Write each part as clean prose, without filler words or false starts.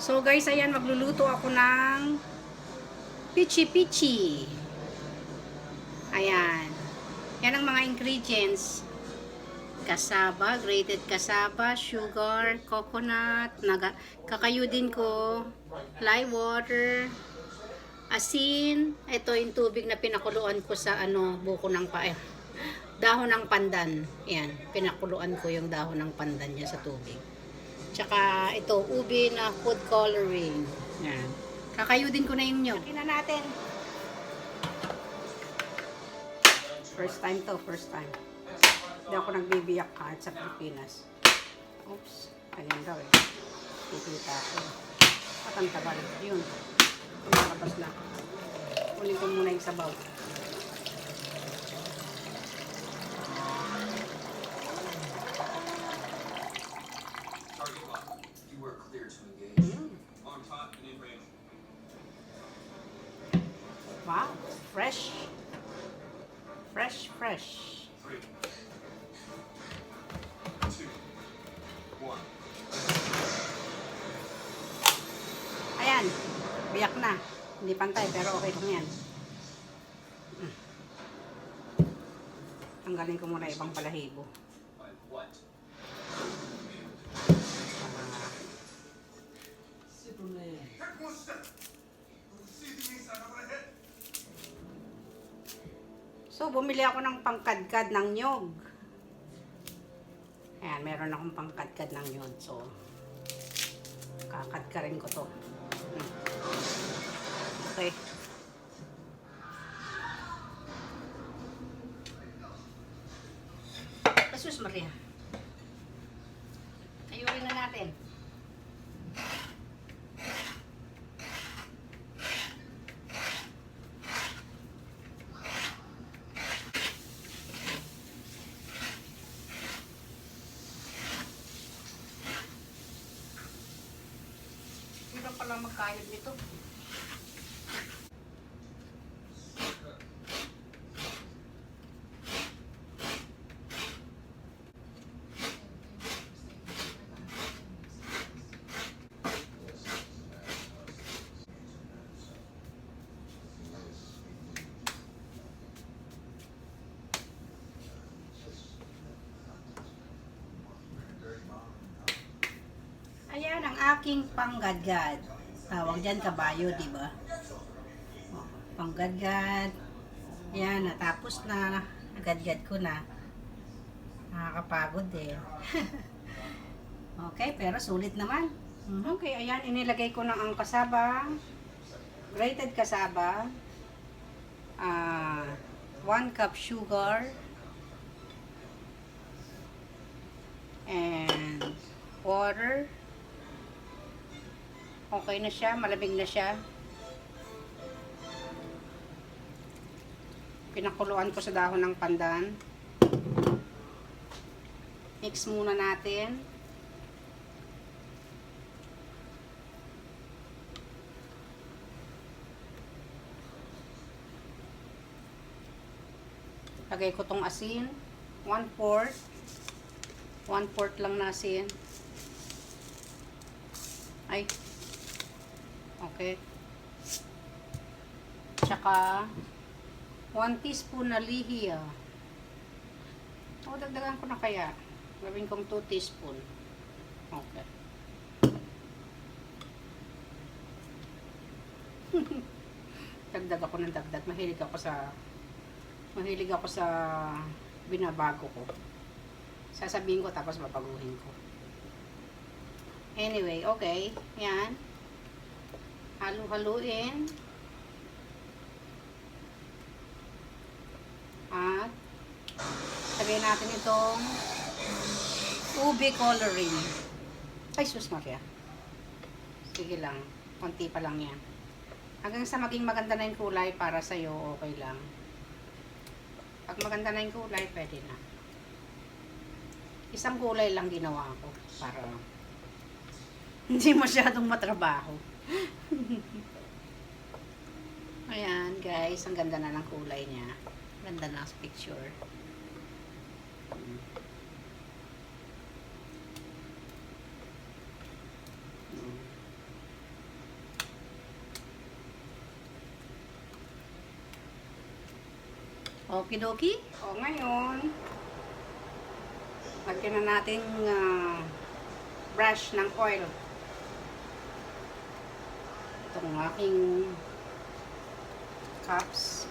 So guys, ayan, magluluto ako ng pichi-pichi. Ayan. Yan ang mga ingredients. Cassava, grated cassava, sugar, coconut, kakayudin ko, lye water, asin. Ito yung tubig na pinakuluan ko sa buko ng dahon ng pandan. Ayan, pinakuluan ko yung dahon ng pandan niya sa tubig. Tsaka ito, ube na food coloring. Yan. Kakayudin ko na yung nyog. Laki na natin. First time to, first time. Hindi ako nagbibiyak kahit sa Pilipinas. Oops, ganyan daw eh. Kikita ako. At ang tabal. Yun. Tumalabas na. Kunin ko muna yung sabaw. Wow, fresh. Fresh, fresh. 3, 2, 1. Ayan, biyak na. Hindi pantay, pero okay lang yan. Tanggalin ko muna ibang balahibo. So, bumili ako ng pangkadkad ng nyog. Ayan, meron akong pangkadkad ng nyog. So, kakadkarin ko to. Okay. Jesus Maria. Ayurin na natin. Hirap pala magkayod nito. Ayan ang aking panggadgad. Tawag dyan kabayo, di ba? Panggadgad. Ayan, natapos na. Nagadgad ko na. Nakakapagod eh. Okay, pero sulit naman. Okay, ayan, inilagay ko na ang cassava. Grated cassava. 1 cup sugar. And water. Okay na siya, malamig na siya. Pinakuluan ko sa dahon ng pandan. Mix muna natin. Lagay ko tong asin. 1/4. 1/4 lang na asin. Ay. Okay. Tsaka 1 teaspoon na lihiya. O, dagdagan ko na kaya. Gawin kong 2 teaspoon. Okay. Dagdag ako ng dagdag. Mahilig ako sa binabago ko. Sasabihin ko tapos babaguhin ko. Anyway, okay. Yan. Halu-haluin. At lagay natin itong ube coloring. Ay, sus Maria. Sige lang. Konti pa lang yan. Hanggang sa maging maganda na yung kulay para sa'yo, okay lang. Pag maganda na yung kulay, pwede na. Isang kulay lang ginawa ko para hindi masyadong matrabaho. Ayan guys, ang ganda na ng kulay niya. Ganda na sa picture. Okidoki. O ngayon, lagyan na natin brush ng oil. Itong aking cups.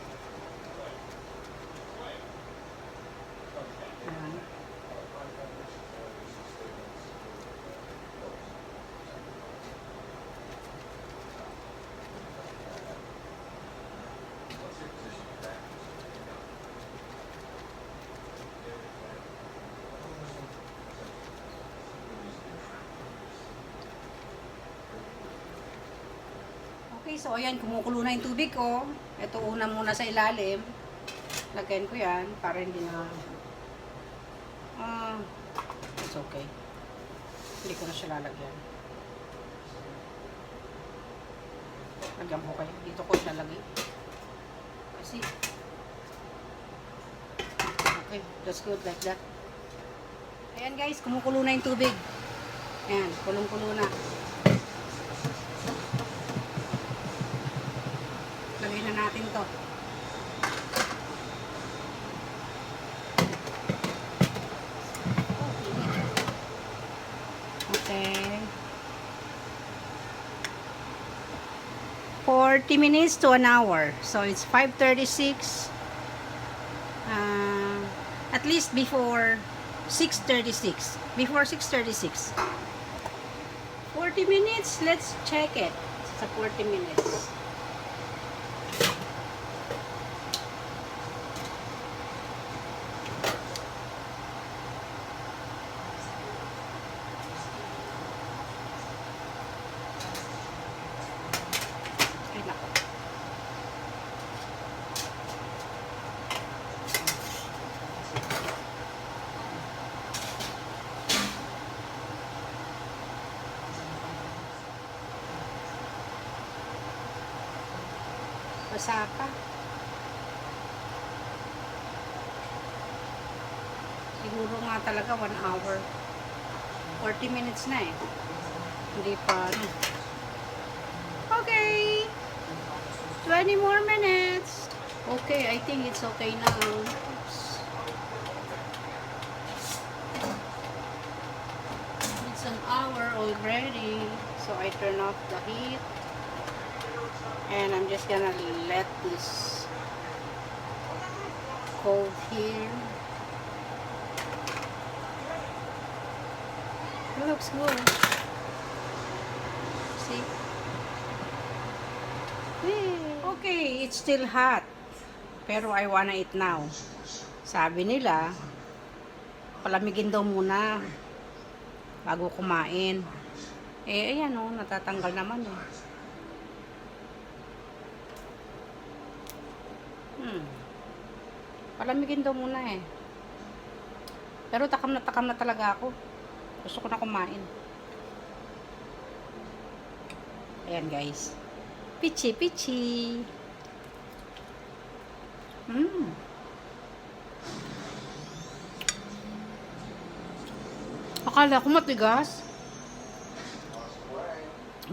Ayan. Okay, so ayan, kumukulo na yung tubig ko. Ito una muna sa ilalim. Lagyan ko yan para hindi na it's okay. Hindi ko na siya lalagyan. Lagyan ko kayo. Dito ko ilalagay. Kasi okay, that's good like that. Ayan guys, kumukulo na yung tubig. Ayan, kulong-kulo na. Lagay na natin to. Okay. 40 minutes to an hour. So it's 5:36. At least before 6:36. Before 6:36. 40 minutes. Let's check it. Sa 40 minutes. Ay, nako. Basa pa. Siguro nga talaga 1 hour. 40 minutes na eh. Hindi pa ano. Okay. 20 more minutes. Okay, I think it's okay now. Oops. It's an hour already. So I turn off the heat. And I'm just gonna let this cold here. It looks good. See? Okay, it's still hot. Pero I wanna eat now. Sabi nila, palamigin daw muna bago kumain. Eh, ayan o, natatanggal naman eh. Palamigin daw muna eh. Pero takam na talaga ako. Gusto ko na kumain. Ayan guys. Pichi-pichi. Akala ko matigas.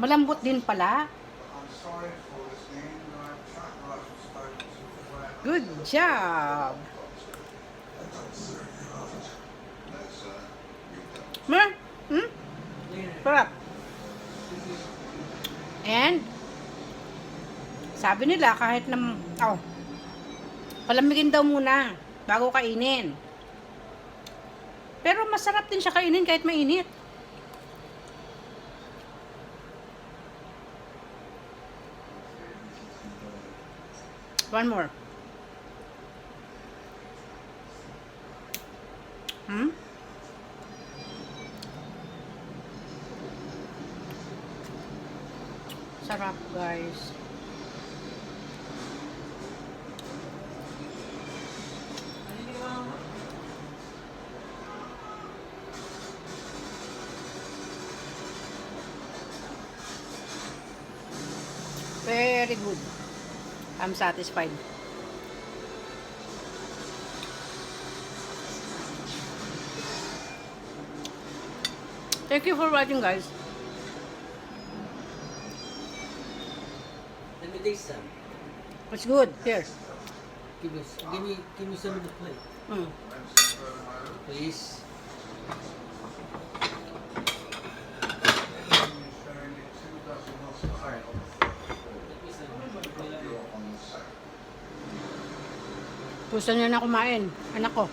Malambot din pala. Good job. Ma? Sarap. And sabi nila kahit na palamigin daw muna bago kainin. Pero masarap din siya kainin kahit mainit. One more. Sarap, guys. Very good. I'm satisfied. Thank you for watching, guys. Let me taste some. It's good. Here. Give me some of the plate, Mm. please. Alright. Gusto niya na kumain. Anak ko.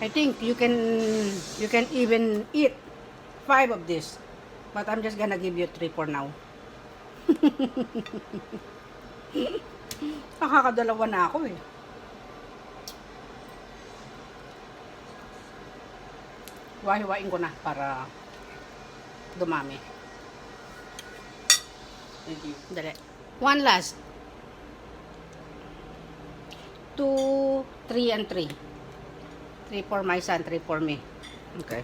I think you can even eat 5 of this. But I'm just gonna give you 3 for now. Nakakadalawa na ako eh. Wahiwain ko na para dumami. Thank you. Dali. One last. 2, 3, and 3. 3 for my son, 3 for me. Okay.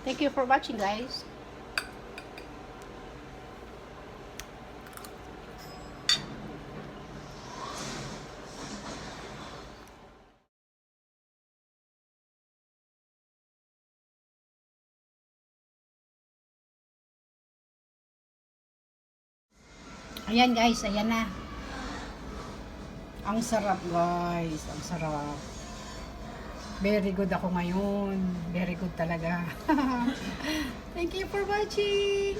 Thank you for watching, guys. Ayan guys, ayan na. Ang sarap guys, ang sarap. Very good ako ngayon. Very good talaga. Thank you for watching.